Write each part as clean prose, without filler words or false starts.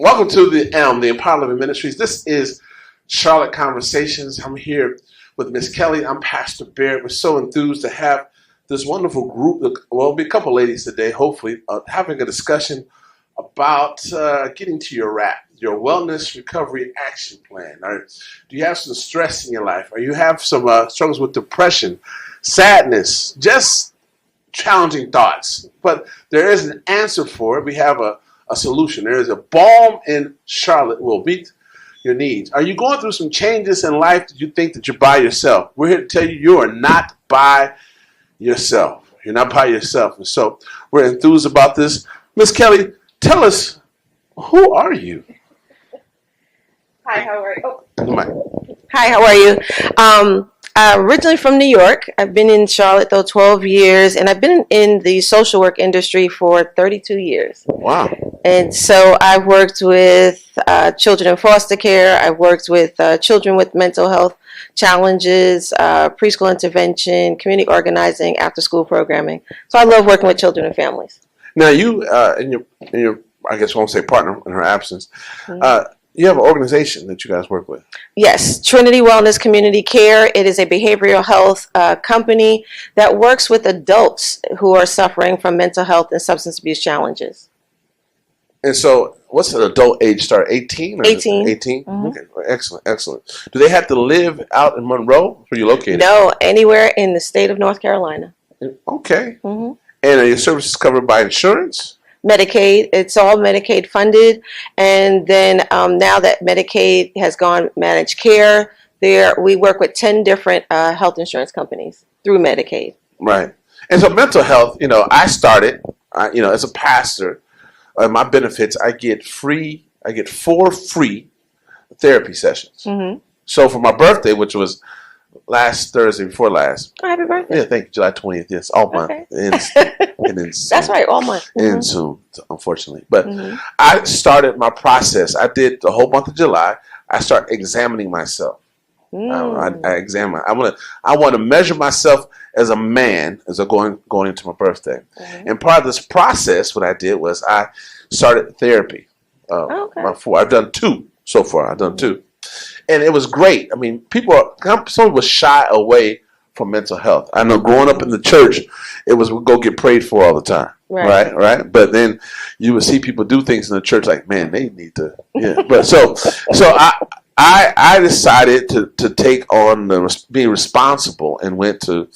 Welcome to the Empower Living Ministries. This is Charlotte Conversations. I'm here with Miss Kelly. I'm Pastor Barrett. We're so enthused to have this wonderful group. Well, it'll be a couple ladies today, hopefully, having a discussion about getting to your wrap, your wellness recovery action plan. Do you have some stress in your life? Or you have some struggles with depression, sadness, just challenging thoughts? But there is an answer for it. We have a solution. There is a balm in Charlotte will meet your needs. Are you going through some changes in life that you think that you're by yourself? We're here to tell you you are not by yourself. You're not by yourself. And so we're enthused about this. Miss Kelly, tell us, who are you? Hi, how are you? Oh. Hi, how are you? Originally from New York. I've been in Charlotte, 12 years, and I've been in the social work industry for 32 years. Wow. And so I've worked with children in foster care. I've worked with children with mental health challenges, preschool intervention, community organizing, after-school programming. So I love working with children and families. Now you, in your, I guess I won't say partner in her absence, you have an organization that you guys work with. Yes, Trinity Wellness Community Care. It is a behavioral health company that works with adults who are suffering from mental health and substance abuse challenges. And so, what's an adult age start? 18? 18. 18? Mm-hmm. Okay, excellent, excellent. Do they have to live out in Monroe? Where are you located? No, anywhere in the state of North Carolina. Okay. Mm-hmm. And are your services covered by insurance? Medicaid, it's all Medicaid funded. And then now that Medicaid has gone managed care, we work with 10 different health insurance companies through Medicaid. Right. And so mental health, I started, as a pastor, my benefits, I get 4 free therapy sessions. Mm-hmm. So for my birthday, which was last Thursday before last. Oh, happy birthday. Yeah, thank you. July 20th. Yes, all month. Okay. And that's right, all month. Mm-hmm. And soon, unfortunately. But I started my process. I did the whole month of July. I started examining myself. I examine. I want to measure myself as a man as I'm going into my birthday. Mm-hmm. And part of this process, what I did was I started therapy. I've done 2 so far. I've done 2. And it was great. I mean, some people shy away from mental health. I know growing up in the church, it was we'd go get prayed for all the time. Right. But then you would see people do things in the church like, man, they need to. Yeah. But so I decided to take on being responsible and went to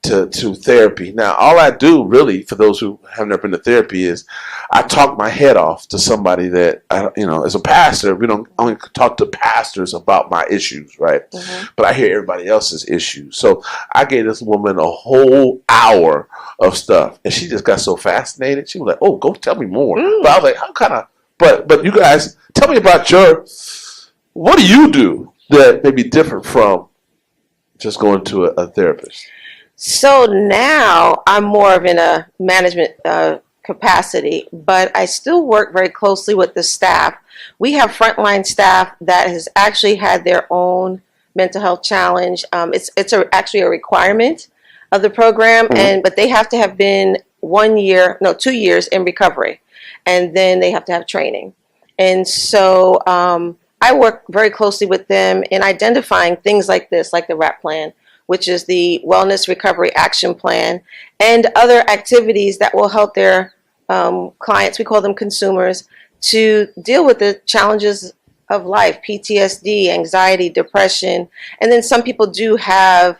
therapy. Now, all I do really, for those who have never been to therapy, is I talk my head off to somebody that, as a pastor, we don't only talk to pastors about my issues, right? Mm-hmm. But I hear everybody else's issues. So I gave this woman a whole hour of stuff, and she just got so fascinated. She was like, "Oh, go tell me more." But I was like, "How kind of?" But you guys, tell me about what do you do that may be different from just going to a therapist? So now I'm more of in a management capacity, but I still work very closely with the staff. We have frontline staff that has actually had their own mental health challenge. It's actually a requirement of the program, but they have to have been 2 years in recovery, and then they have to have training. And so I work very closely with them in identifying things like this, like the WRAP plan, which is the Wellness Recovery Action Plan, and other activities that will help their clients, we call them consumers, to deal with the challenges of life, PTSD, anxiety, depression. And then some people do have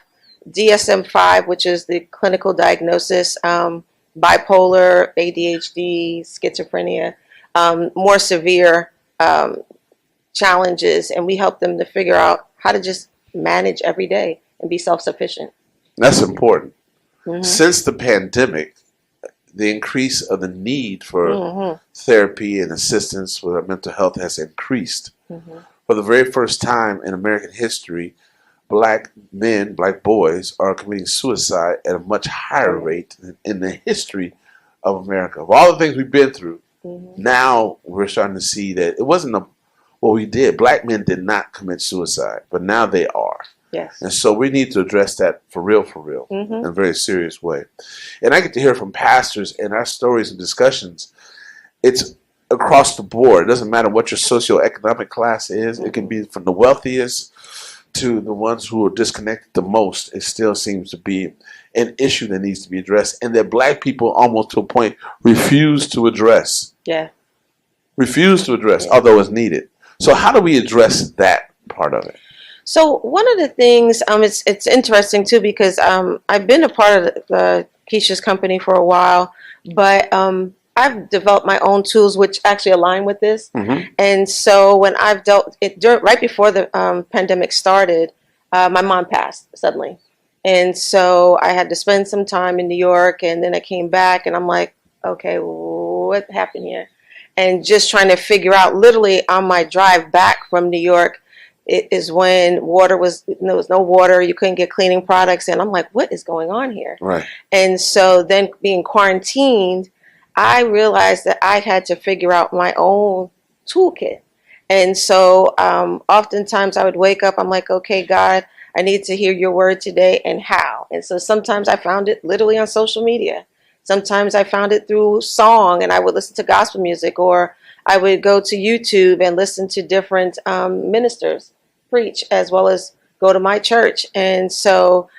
DSM-5, which is the clinical diagnosis, bipolar, ADHD, schizophrenia, more severe challenges, and we help them to figure out how to just manage every day and be self-sufficient. That's important. Mm-hmm. Since the pandemic, the increase of the need for therapy and assistance with our mental health has increased. Mm-hmm. For the very first time in American history, black men, black boys are committing suicide at a much higher rate than in the history of America. Of all the things we've been through, now we're starting to see that it wasn't what we did. Black men did not commit suicide, but now they are. Yes. And so we need to address that for real, in a very serious way. And I get to hear from pastors in our stories and discussions. It's across the board. It doesn't matter what your socioeconomic class is. It can be from the wealthiest to the ones who are disconnected the most. It still seems to be an issue that needs to be addressed, and that Black people, almost to a point, refuse to address. Yeah. Refuse to address, although it's needed. So how do we address that part of it? So one of the things, it's interesting too, because I've been a part of the Keisha's company for a while, but I've developed my own tools which actually align with this. Mm-hmm. And so when I've dealt it right before the pandemic started, my mom passed suddenly. And so I had to spend some time in New York, and then I came back and I'm like, okay, what happened here? And just trying to figure out, literally on my drive back from New York, it is when there was no water, you couldn't get cleaning products, and I'm like, what is going on here? Right. And so then being quarantined, I realized that I had to figure out my own toolkit. And so oftentimes I would wake up, I'm like, okay, God, I need to hear your word today, and how. And so sometimes I found it literally on social media. Sometimes I found it through song, and I would listen to gospel music, or I would go to YouTube and listen to different ministers preach, as well as go to my church. And so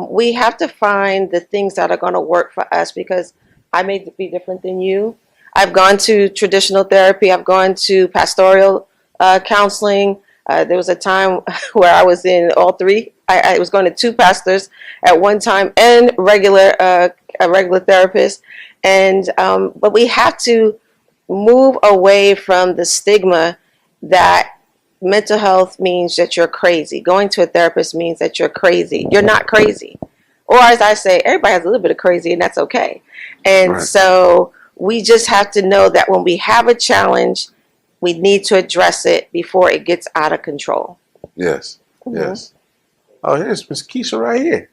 we have to find the things that are going to work for us, because I may be different than you. I've gone to traditional therapy. I've gone to pastoral counseling. There was a time where I was in all three. I was going to two pastors at one time, and a regular therapist. And but we have to move away from the stigma that mental health means that you're crazy. Going to a therapist means that you're crazy. You're not crazy. Or as I say, everybody has a little bit of crazy, and that's okay. And right. So we just have to know that when we have a challenge, we need to address it before it gets out of control. Yes, yes. Oh, here's Miss Keisha right here.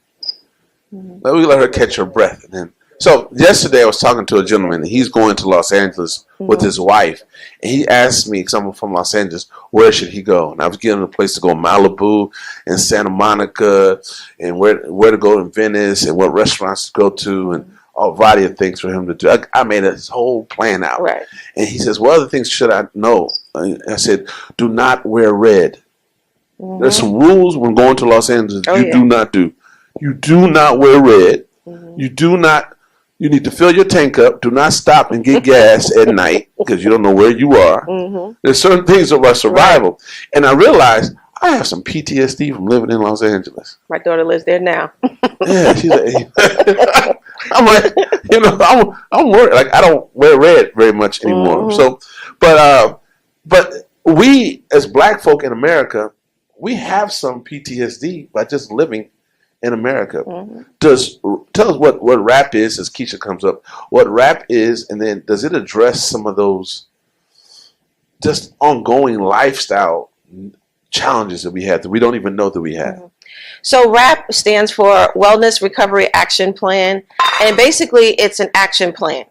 Let me let her catch her breath. And then, so yesterday I was talking to a gentleman. He's going to Los Angeles with his wife, and he asked me, someone from Los Angeles, where should he go? And I was giving him a place to go, Malibu and Santa Monica, and where to go in Venice, and what restaurants to go to, and a variety of things for him to do. I made his whole plan out. Right. And he says, what other things should I know? I said, do not wear red. There's some rules when going to Los Angeles do not do. You do not wear red. You need to fill your tank up. Do not stop and get gas at night, because you don't know where you are. There's certain things about survival. Right. And I realized I have some PTSD from living in Los Angeles. My daughter lives there now. Yeah, she's like, I'm like, I'm worried. Like, I don't wear red very much anymore. So, but we as Black folk in America, we have some PTSD by just living in America. Tell us what rap is, as Keisha comes up, what rap is, and then does it address some of those just ongoing lifestyle challenges that we have that we don't even know that we have? So RAP stands for Wellness Recovery Action Plan, and basically it's an action plan.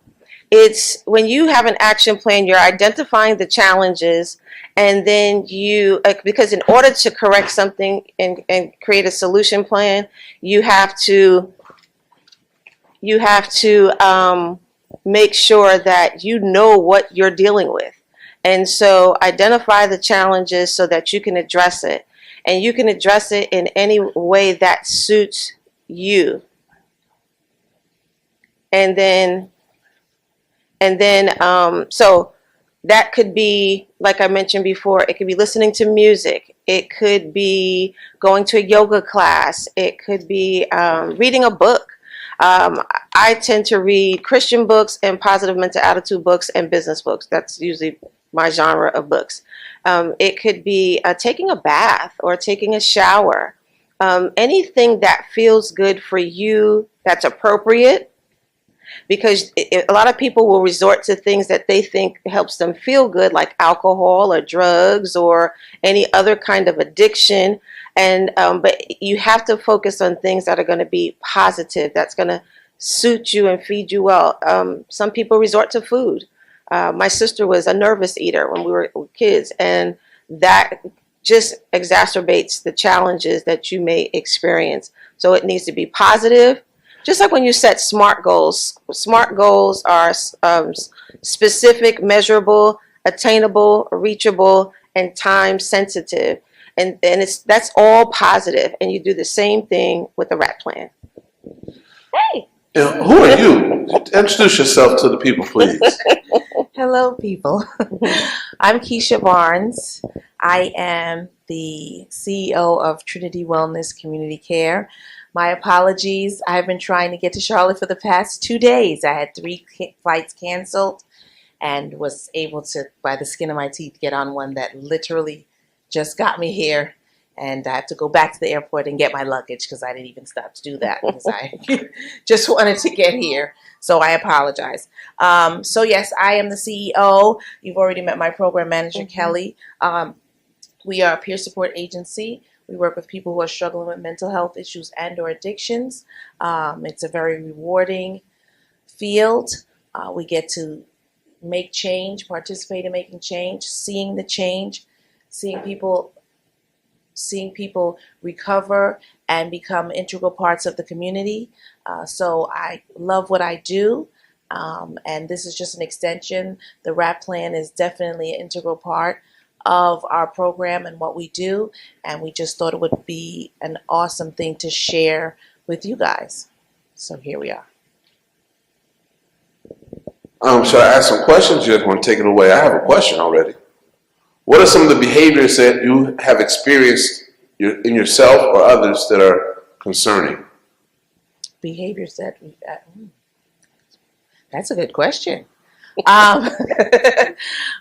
It's when you have an action plan, you're identifying the challenges, and then you, because in order to correct something and create a solution plan, you have to make sure that you know what you're dealing with. And so identify the challenges so that you can address it. And you can address it in any way that suits you. And then so that could be, like I mentioned before, it could be listening to music. It could be going to a yoga class. It could be reading a book. I tend to read Christian books and positive mental attitude books and business books. That's usually my genre of books. It could be taking a bath or taking a shower. Anything that feels good for you, that's appropriate. Because a lot of people will resort to things that they think helps them feel good, like alcohol or drugs or any other kind of addiction. And but you have to focus on things that are going to be positive, that's going to suit you and feed you well. Some people resort to food. My sister was a nervous eater when we were kids, and that just exacerbates the challenges that you may experience. So it needs to be positive, Just like when you set SMART goals. SMART goals are specific, measurable, attainable, reachable, and time sensitive. And that's all positive. And you do the same thing with the RAP plan. Hey. Who are you? Introduce yourself to the people, please. Hello, people. I'm Keisha Barnes. I am the CEO of Trinity Wellness Community Care. My apologies. I've been trying to get to Charlotte for the past 2 days. I had 3 flights canceled and was able to, by the skin of my teeth, get on one that literally just got me here. And I have to go back to the airport and get my luggage because I didn't even stop to do that because I just wanted to get here. So I apologize. So yes, I am the CEO. You've already met my program manager, Kelly. We are a peer support agency. We work with people who are struggling with mental health issues and or addictions. It's a very rewarding field. We get to make change, participate in making change, seeing the change, seeing people recover and become integral parts of the community. So I love what I do, and this is just an extension. The RAP plan is definitely an integral part of our program and what we do, and we just thought it would be an awesome thing to share with you guys. So here we are. Should I ask some questions? You just want to take it away? I have a question already. What are some of the behaviors that you have experienced in yourself or others that are concerning? Behaviors that that's a good question.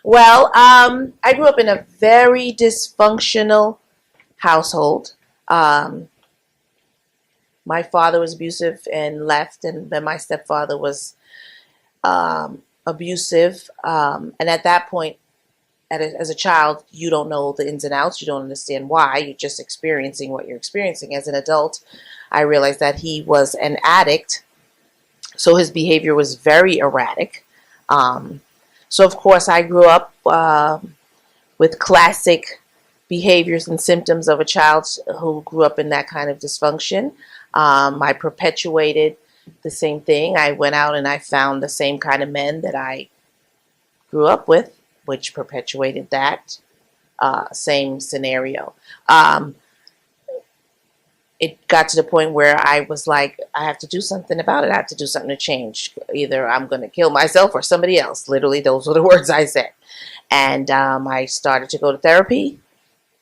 Well, I grew up in a very dysfunctional household. My father was abusive and left, and then my stepfather was abusive. And at that point, as a child, you don't know the ins and outs. You don't understand why. You're just experiencing what you're experiencing. As an adult, I realized that he was an addict, so his behavior was very erratic. So, of course, I grew up with classic behaviors and symptoms of a child who grew up in that kind of dysfunction. I perpetuated the same thing. I went out and I found the same kind of men that I grew up with, which perpetuated that same scenario. It got to the point where I was like, I have to do something about it. I have to do something to change. Either I'm going to kill myself or somebody else. Literally, those were the words I said. And I started to go to therapy.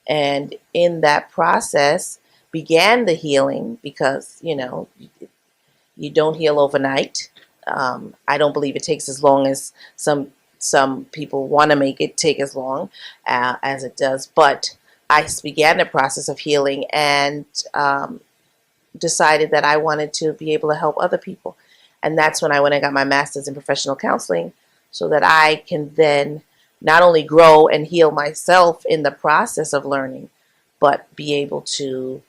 And in that process began the healing because, you know, you don't heal overnight. I don't believe it takes as long as some people want to make it take as long as it does. But I began the process of healing and decided that I wanted to be able to help other people. And that's when I went and got my master's in professional counseling so that I can then not only grow and heal myself in the process of learning, but be able to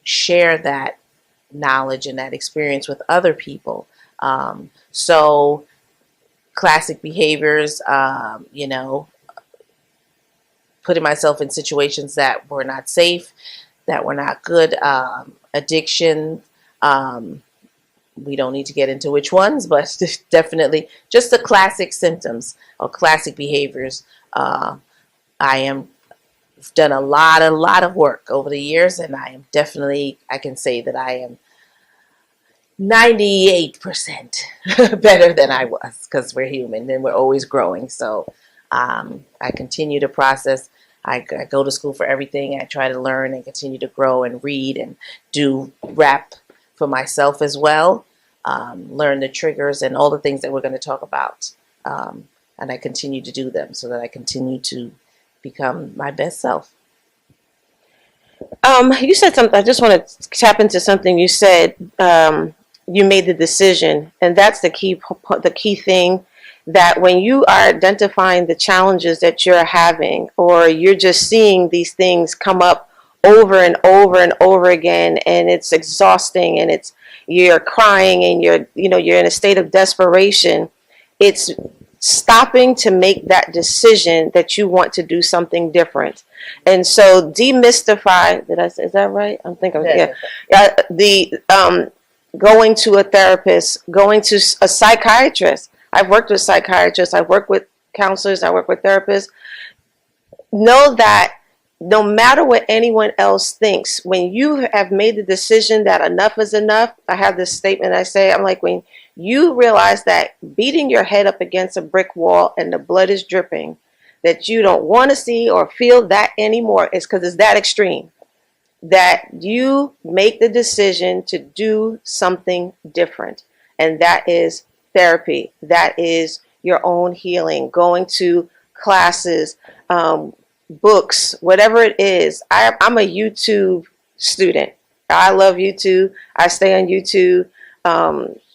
share that knowledge and that experience with other people. So classic behaviors, putting myself in situations that were not safe, that were not good, addiction. We don't need to get into which ones, but definitely just the classic symptoms or classic behaviors. I am done a lot of work over the years, and I can say that I am 98% better than I was, because we're human and we're always growing. So I continue to process. I go to school for everything. I try to learn and continue to grow and read and do rap for myself as well. Learn the triggers and all the things that we're going to talk about. And I continue to do them so that I continue to become my best self. You said something. I just want to tap into something you said. You made the decision, and that's the key thing. That when you are identifying the challenges that you're having, or you're just seeing these things come up over and over and over again, and it's exhausting, and you're crying, and you're in a state of desperation. It's stopping to make that decision that you want to do something different. And so demystify, is that right? I'm thinking, yeah. going to a therapist, going to a psychiatrist. I've worked with psychiatrists, I work with counselors, I work with therapists. Know that no matter what anyone else thinks, when you have made the decision that enough is enough, I have this statement I say, I'm like, when you realize that beating your head up against a brick wall and the blood is dripping, that you don't want to see or feel that anymore, is because it's that extreme. That you make the decision to do something different. And that is therapy. That is your own healing, going to classes, books, whatever it is. I'm a YouTube student. I love YouTube. I stay on YouTube,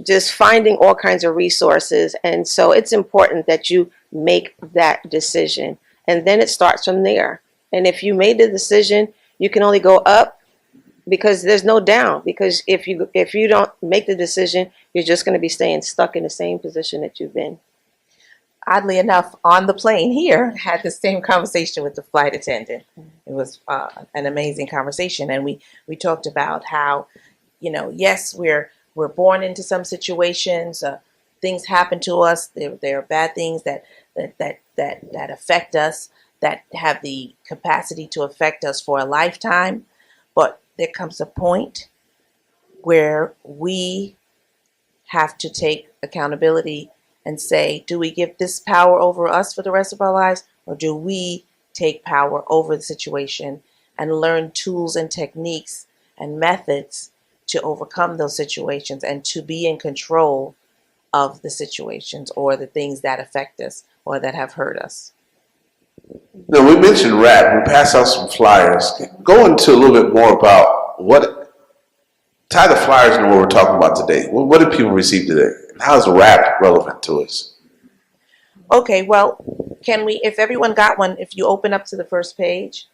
just finding all kinds of resources. And so it's important that you make that decision. And then it starts from there. And if you made the decision, you can only go up, because there's no down. Because if you don't make the decision, you're just going to be staying stuck in the same position that you've been. Oddly enough, on the plane here, had the same conversation with the flight attendant. It was an amazing conversation, and we talked about how, yes, we're born into some situations. Things happen to us. There are bad things that affect us, that have the capacity to affect us for a lifetime. But there comes a point where we have to take accountability and say, do we give this power over us for the rest of our lives, or do we take power over the situation and learn tools and techniques and methods to overcome those situations and to be in control of the situations or the things that affect us or that have hurt us? Now, we mentioned rap. We passed out some flyers. Go into a little bit more about tie the flyers into what we're talking about today. What did people receive today? How is rap relevant to us? Okay, well, if everyone got one, if you open up to the first page,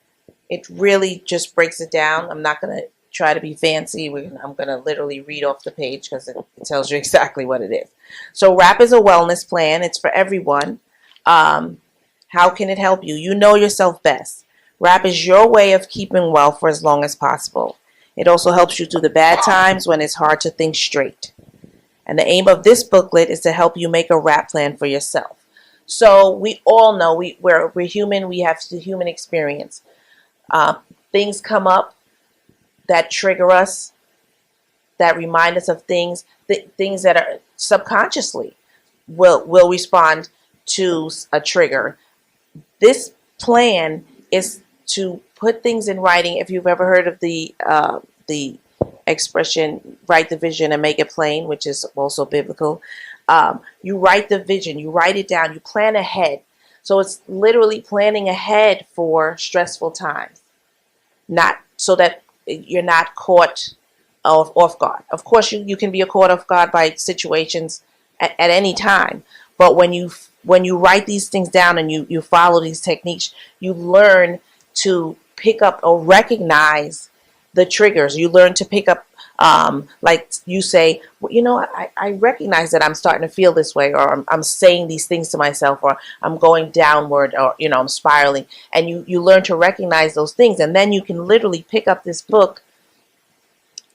it really just breaks it down. I'm not going to try to be fancy. I'm going to literally read off the page because it tells you exactly what it is. So rap is a wellness plan. It's for everyone. How can it help you? You know yourself best. Rap is your way of keeping well for as long as possible. It also helps you through the bad times when it's hard to think straight. And the aim of this booklet is to help you make a rap plan for yourself. So we all know we're human. We have the human experience. Things come up that trigger us, that remind us of things that are subconsciously will respond to a trigger. This plan is to put things in writing. If you've ever heard of the expression, write the vision and make it plain, which is also biblical. You write the vision, you write it down, you plan ahead. So it's literally planning ahead for stressful times, not so that you're not caught off guard. Of course, you can be caught off guard by situations at any time, but when you write these things down and you follow these techniques, you learn to pick up or recognize the triggers. You learn to pick up, like you say, well, I recognize that I'm starting to feel this way, or I'm saying these things to myself, or I'm going downward, or, I'm spiraling. And you learn to recognize those things. And then you can literally pick up this book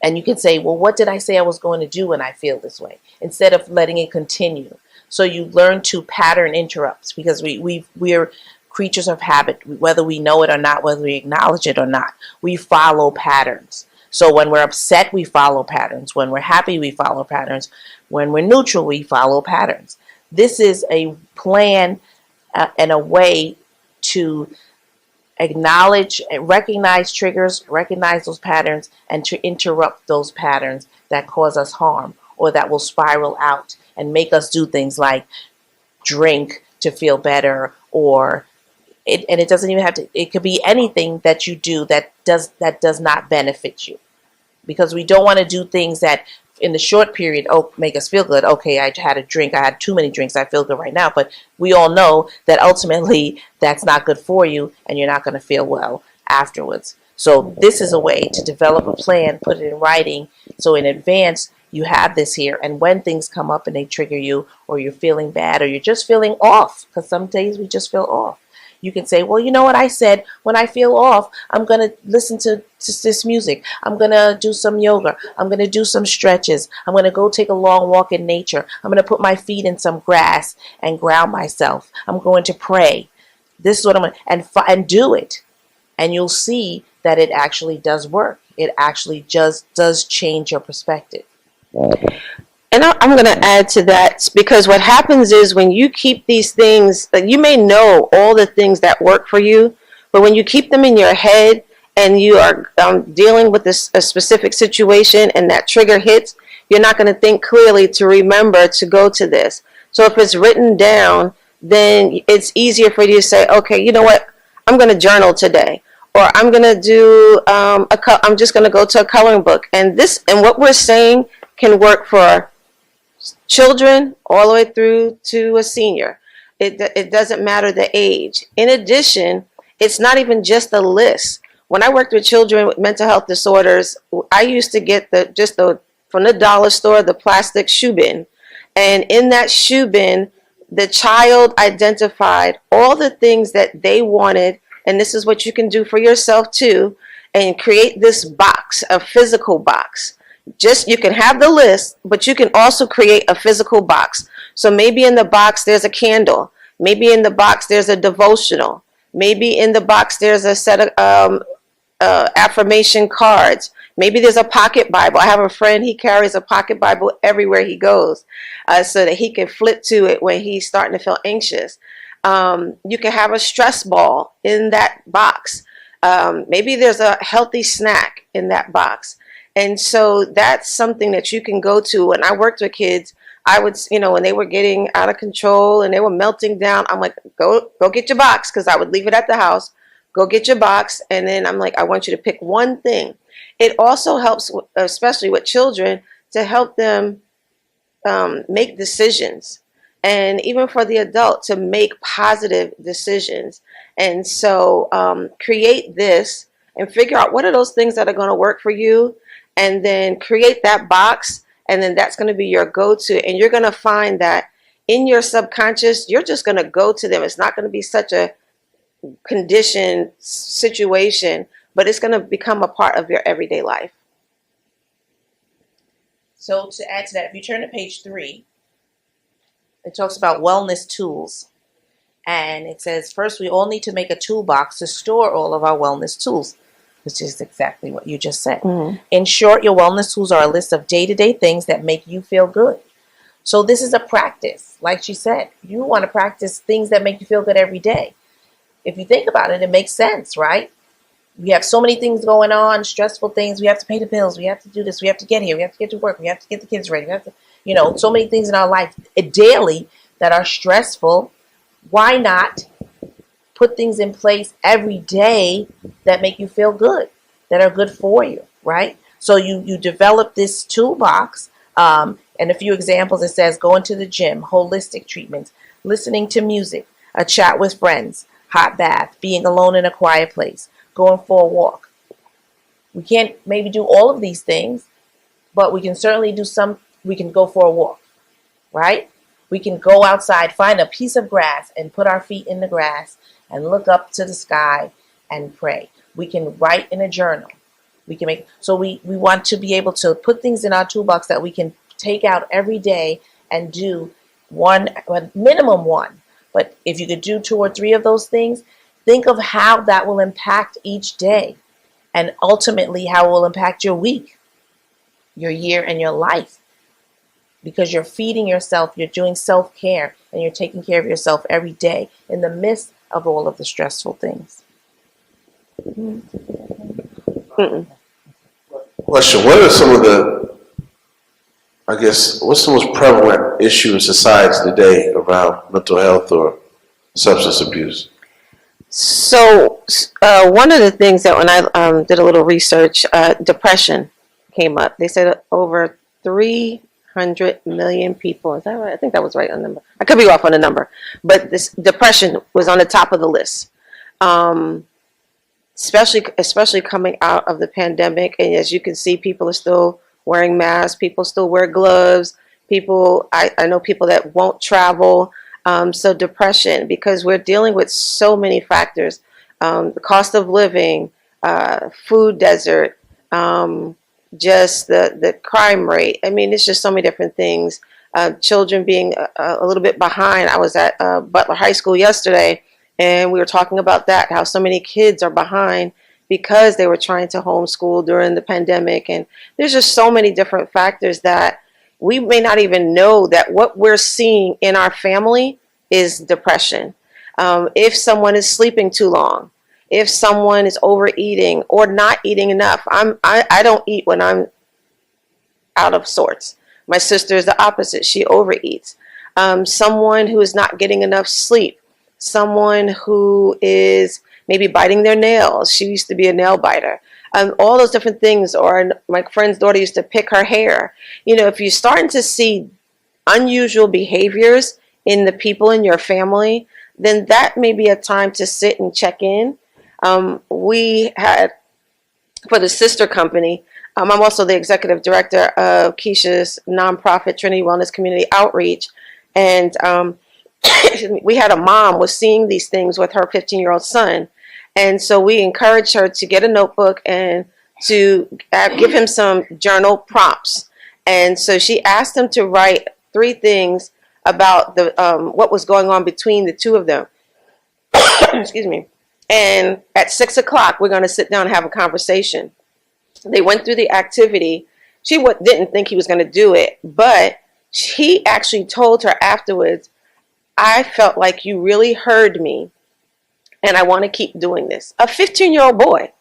and you can say, well, what did I say I was going to do when I feel this way? Instead of letting it continue. So you learn to pattern interrupts, because we're creatures of habit, whether we know it or not, whether we acknowledge it or not. We follow patterns. So when we're upset, we follow patterns. When we're happy, we follow patterns. When we're neutral, we follow patterns. This is a plan and a way to acknowledge, recognize triggers, recognize those patterns, and to interrupt those patterns that cause us harm or that will spiral out and make us do things like drink to feel better, or it doesn't even have to, it could be anything that you do that does not benefit you. Because we don't want to do things that in the short period, make us feel good. Okay, I had a drink, I had too many drinks, I feel good right now. But we all know that ultimately that's not good for you and you're not going to feel well afterwards. So this is a way to develop a plan, put it in writing, so in advance you have this here. And when things come up and they trigger you, or you're feeling bad, or you're just feeling off, because some days we just feel off, You can say, well, you know what I said, when I feel off, I'm going to listen to this music. I'm going to do some yoga. I'm going to do some stretches. I'm going to go take a long walk in nature. I'm going to put my feet in some grass and ground myself. I'm going to pray. This is what I'm going to, and do it. And you'll see that it actually does work. It actually just does change your perspective. And I'm going to add to that, because what happens is when you keep these things, you may know all the things that work for you, but when you keep them in your head and you are dealing with a specific situation and that trigger hits, you're not going to think clearly to remember to go to this. So if it's written down, then it's easier for you to say, okay, you know what, I'm going to journal today. Or I'm going to do, I'm just going to go to a coloring book. And what we're saying can work for children all the way through to a senior. It doesn't matter the age. In addition, it's not even just a list. When I worked with children with mental health disorders, I used to get from the dollar store, the plastic shoe bin. And in that shoe bin, the child identified all the things that they wanted. And this is what you can do for yourself too, and create this box, a physical box. You can have the list, but you can also create a physical box. So maybe in the box there's a candle. Maybe in the box there's a devotional. Maybe in the box there's a set of affirmation cards. Maybe there's a pocket Bible. I have a friend, he carries a pocket Bible everywhere he goes, so that he can flip to it when he's starting to feel anxious. You can have a stress ball in that box. Maybe there's a healthy snack in that box. And so that's something that you can go to. When I worked with kids, I would, when they were getting out of control and they were melting down, I'm like, go get your box, because I would leave it at the house. Go get your box. And then I'm like, I want you to pick one thing. It also helps, especially with children, to help them make decisions. And even for the adult, to make positive decisions. And so create this and figure out what are those things that are going to work for you. And then create that box. And then that's going to be your go-to. And you're going to find that in your subconscious, you're just going to go to them. It's not going to be such a conditioned situation, but it's going to become a part of your everyday life. So to add to that, if you turn to page 3, it talks about wellness tools. And it says, first, we all need to make a toolbox to store all of our wellness tools, which is exactly what you just said. Mm-hmm. In short, your wellness tools are a list of day-to-day things that make you feel good. So this is a practice. Like she said, you want to practice things that make you feel good every day. If you think about it, it makes sense, right? We have so many things going on, stressful things. We have to pay the bills. We have to do this. We have to get here. We have to get to work. We have to get the kids ready. We have to, so many things in our life daily that are stressful. Why not put things in place every day that make you feel good, that are good for you, right? So you develop this toolbox, and a few examples. It says going to the gym, holistic treatments, listening to music, a chat with friends, hot bath, being alone in a quiet place, going for a walk. We can't maybe do all of these things, but we can certainly do some. We can go for a walk, right? We can go outside, find a piece of grass and put our feet in the grass and look up to the sky and pray. We can write in a journal. We can we want to be able to put things in our toolbox that we can take out every day and do minimum one. But if you could do 2 or 3 of those things, think of how that will impact each day, and ultimately how it will impact your week, your year, and your life. Because you're feeding yourself, you're doing self-care, and you're taking care of yourself every day in the midst of all of the stressful things. Question: what are some of what's the most prevalent issue in society today around mental health or substance abuse? So one of the things that when I did a little research, depression came up. They said over 300 million people. Is that right? I think that was right on the number. I could be off on the number. But this depression was on the top of the list. Especially coming out of the pandemic. And as you can see, people are still wearing masks. People still wear gloves. I know people that won't travel. So depression, because we're dealing with so many factors, the cost of living, food desert, just the crime rate. I mean, it's just so many different things. Children being a little bit behind. I was at Butler High School yesterday, and we were talking about that, how so many kids are behind because they were trying to homeschool during the pandemic. And there's just so many different factors that we may not even know that what we're seeing in our family is depression. If someone is sleeping too long, if someone is overeating or not eating enough. I don't eat when I'm out of sorts. My sister is the opposite. She overeats. Someone who is not getting enough sleep. Someone who is maybe biting their nails. She used to be a nail biter. All those different things. Or my friend's daughter used to pick her hair. You know, if you're starting to see unusual behaviors in the people in your family, then that may be a time to sit and check in. We had, for the sister company, I'm also the executive director of Keisha's nonprofit Trinity Wellness Community Outreach. And we had a mom was seeing these things with her 15-year-old son. And so we encouraged her to get a notebook and to give him some journal prompts. And so she asked him to write 3 things about the what was going on between the two of them. Excuse me. And at 6 o'clock, we're going to sit down and have a conversation. They went through the activity. She didn't think he was going to do it, but he actually told her afterwards, I felt like you really heard me, and I want to keep doing this. A 15-year-old boy.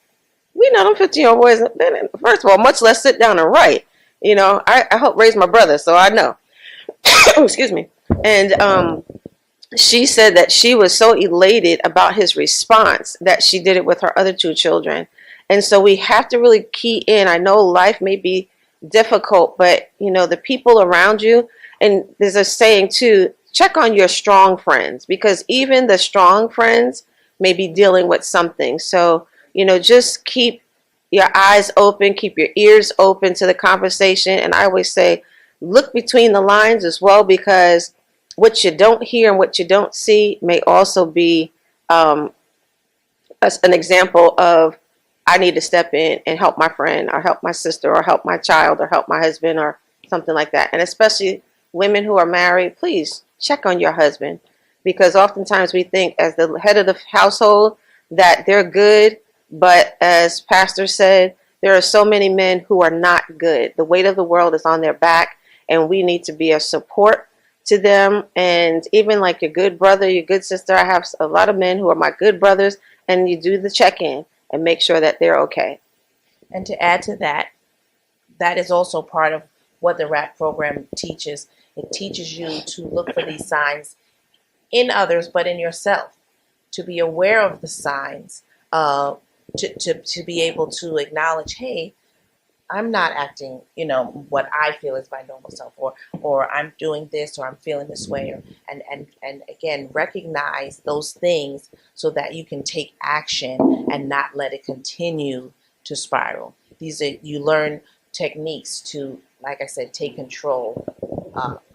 We know them 15-year-old boys, first of all, much less sit down and write. You know, I helped raise my brother, so I know. Excuse me. And she said that she was so elated about his response that she did it with her other 2 children. And so we have to really key in. I know life may be difficult, but, you know, the people around you, and there's a saying too, check on your strong friends, because even the strong friends may be dealing with something. So, you know, just keep your eyes open, keep your ears open to the conversation. And I always say, look between the lines as well, because what you don't hear and what you don't see may also be an example of, I need to step in and help my friend or help my sister or help my child or help my husband or something like that. And especially women who are married, please check on your husband, because oftentimes we think as the head of the household that they're good. But as Pastor said, there are so many men who are not good. The weight of the world is on their back, and we need to be a support to them. And even like your good brother, your good sister, I have a lot of men who are my good brothers, and you do the check-in and make sure that they're okay. And to add to that, that is also part of what the RAP program teaches. It teaches you to look for these signs in others, but in yourself, to be aware of the signs, to be able to acknowledge, hey, I'm not acting, you know, what I feel is my normal self, or I'm doing this, or I'm feeling this way, and again, recognize those things so that you can take action and not let it continue to spiral. You learn techniques to, like I said, take control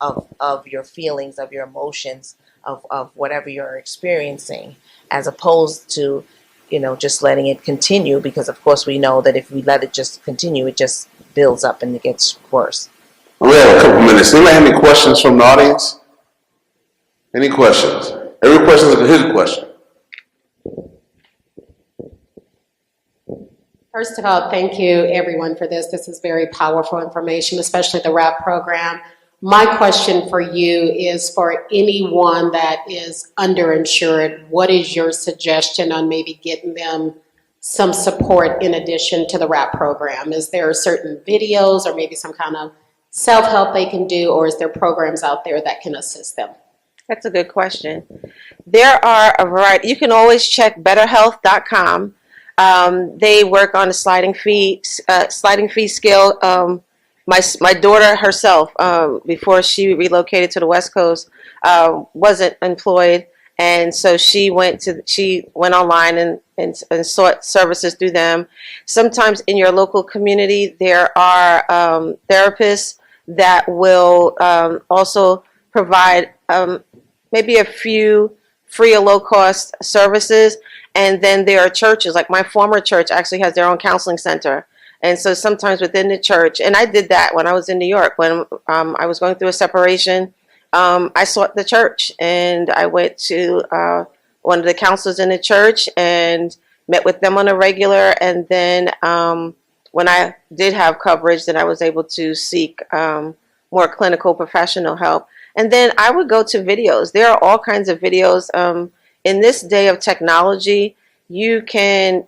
of your feelings, of your emotions, of whatever you're experiencing, as opposed to, you know, just letting it continue, because of course we know that if we let it just continue, it just builds up and it gets worse. We have a couple minutes. Anybody have any questions from the audience? Any questions? Every question is a hidden question. First of all, thank you everyone for this. This is very powerful information, especially the RAP program. My question for you is, for anyone that is underinsured, what is your suggestion on maybe getting them some support in addition to the RAP program? Is there certain videos or maybe some kind of self-help they can do, or is there programs out there that can assist them? That's a good question. There are a variety. You can always check betterhealth.com. They work on a sliding fee scale. My daughter herself, before she relocated to the West Coast, wasn't employed, and so she went online and sought services through them. Sometimes in your local community, there are therapists that will also provide maybe a few free or low cost services. And then there are churches, like my former church actually has their own counseling center. And so sometimes within the church, and I did that when I was in New York, when I was going through a separation, I sought the church and I went to one of the counselors in the church and met with them on a regular. And then when I did have coverage, then I was able to seek more clinical professional help. And then I would go to videos. There are all kinds of videos. In this day of technology, you can,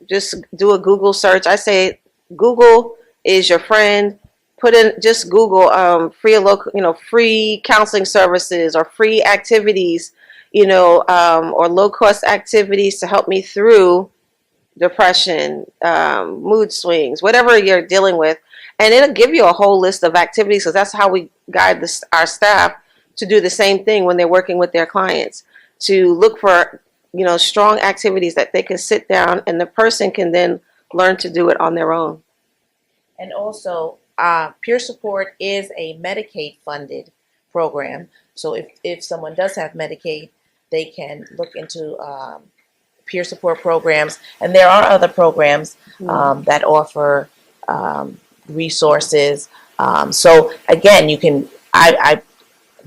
just do a Google search. I say Google is your friend. Put in just Google free local, free counseling services or free activities, or low cost activities to help me through depression, mood swings, whatever you're dealing with. And it'll give you a whole list of activities, because that's how we guide our staff to do the same thing when they're working with their clients, to look for, strong activities that they can sit down and the person can then learn to do it on their own. And also, peer support is a Medicaid funded program. So if someone does have Medicaid, they can look into peer support programs. And there are other programs that offer resources. So again, you can, I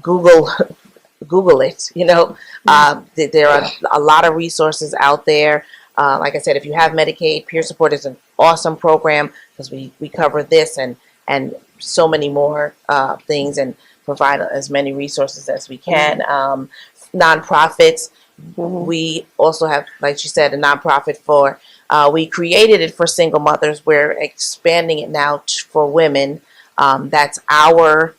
Google it, there are a lot of resources out there. Like I said, if you have Medicaid, peer support is an awesome program, because we cover this and so many more things, and provide as many resources as we can. Nonprofits, we also have, like you said, a nonprofit for, we created it for single mothers. We're expanding it now for women. That's our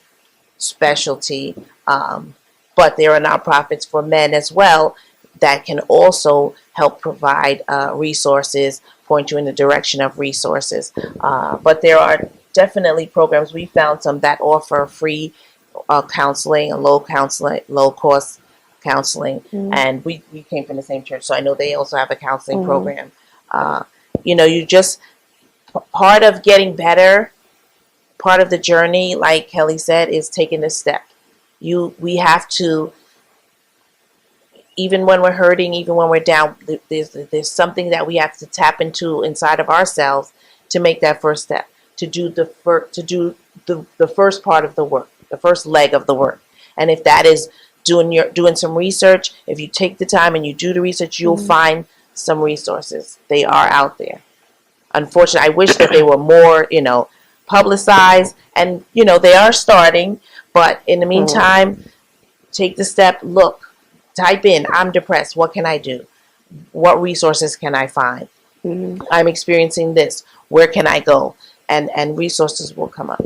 specialty. But there are nonprofits for men as well that can also help provide resources, point you in the direction of resources. But there are definitely programs. We found some that offer free counseling and low cost counseling. And we came from the same church, so I know they also have a counseling program. You just, part of getting better, part of the journey, like Kelly said, is taking a step. We have to, even when we're hurting, even when we're down, there's something that we have to tap into inside of ourselves to make that first step, to do the first part of the work, the first leg of the work. And if that is doing some research, if you take the time and you do the research, you'll find some resources. They are out there. Unfortunately, I wish that they were more, publicized, and they are starting. But in the meantime, take the step, look, type in, I'm depressed, what can I do? What resources can I find? I'm experiencing this, where can I go? And resources will come up.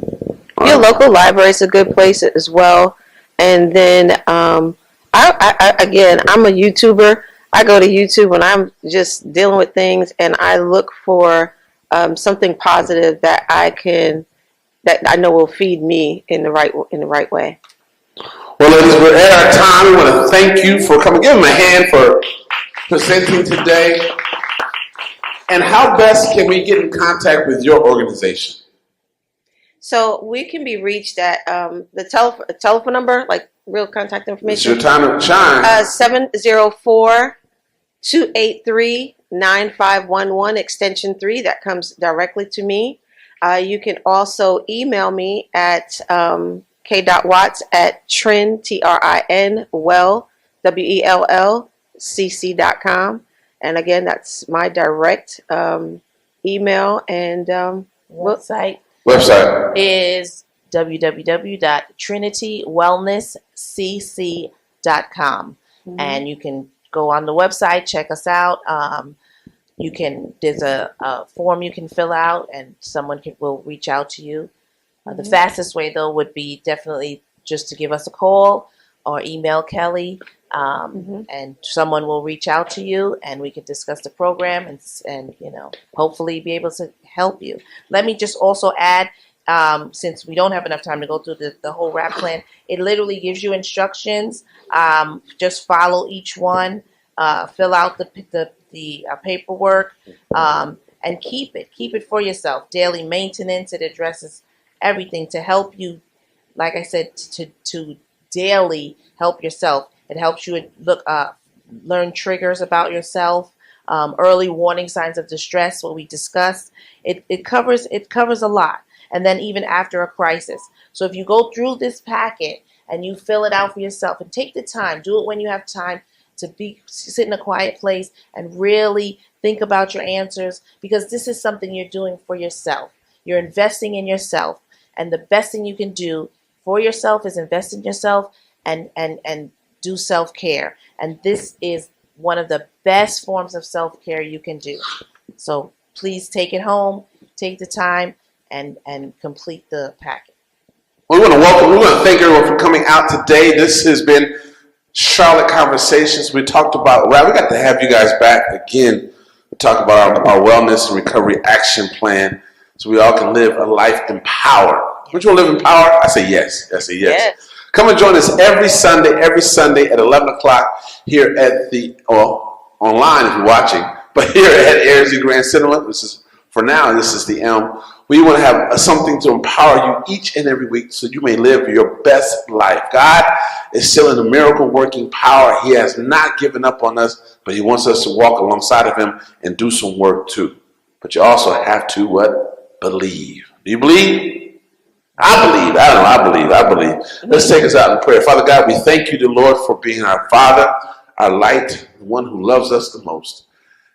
Your local library is a good place as well. And then, I'm a YouTuber. I go to YouTube when I'm just dealing with things, and I look for something positive that I know will feed me in the right way. Well, ladies, we're at our time. We want to thank you for coming. Give them a hand for presenting today. And how best can we get in contact with your organization? So we can be reached at the telephone number, like real contact information. It's your time to shine. 704-283-9511, extension 3. That comes directly to me. You can also email me at k.watts@trin, TRIN, WELLCC.com. And again, that's my direct email and Website is www.trinitywellnesscc.com. And you can go on the website, check us out. There's a form you can fill out, and someone will reach out to you. The fastest way, though, would be definitely just to give us a call or email Kelly, and someone will reach out to you, and we can discuss the program and hopefully be able to help you. Let me just also add, since we don't have enough time to go through the whole RAP plan, it literally gives you instructions. Just follow each one, fill out the paperwork, and keep it for yourself. Daily maintenance. It addresses everything to help you, like I said, to daily help yourself It helps you learn triggers about yourself, early warning signs of distress, what we discussed. It covers a lot. And then even after a crisis. So if you go through this packet and you fill it out for yourself and take the time, do it when you have time to sit in a quiet place and really think about your answers, because this is something you're doing for yourself. You're investing in yourself, and the best thing you can do for yourself is invest in yourself and do self-care. And this is one of the best forms of self-care you can do. So please take it home, take the time, and complete the packet. We want to thank everyone for coming out today. This has been Charlotte Conversations. We talked about, we got to have you guys back again. We talk about our wellness and recovery action plan so we all can live a life empowered. Would you want to live empowered? I say yes. Yes. Come and join us every Sunday at 11 o'clock here at online if you're watching, but here at AirZ Grand Cinema. This is the Elm. We want to have something to empower you each and every week so you may live your best life. God is still in the miracle working power. He has not given up on us, but he wants us to walk alongside of him and do some work too. But you also have to believe. Do you believe? I believe. Let's take us out in prayer. Father God, we thank you, the Lord, for being our Father, our light, the one who loves us the most.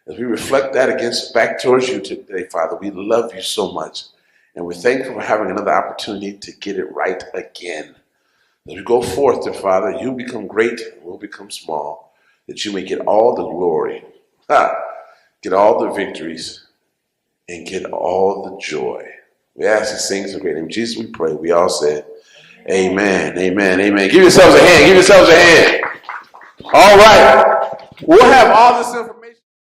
As we reflect that back towards you today, Father, we love you so much. And we're thankful for having another opportunity to get it right again. As we go forth, dear Father, you become great and we'll become small, that you may get all the glory, get all the victories, and get all the joy. We ask these things in the great name of Jesus, we pray. We all said, amen, amen, amen. Give yourselves a hand. All right. We'll have all this information.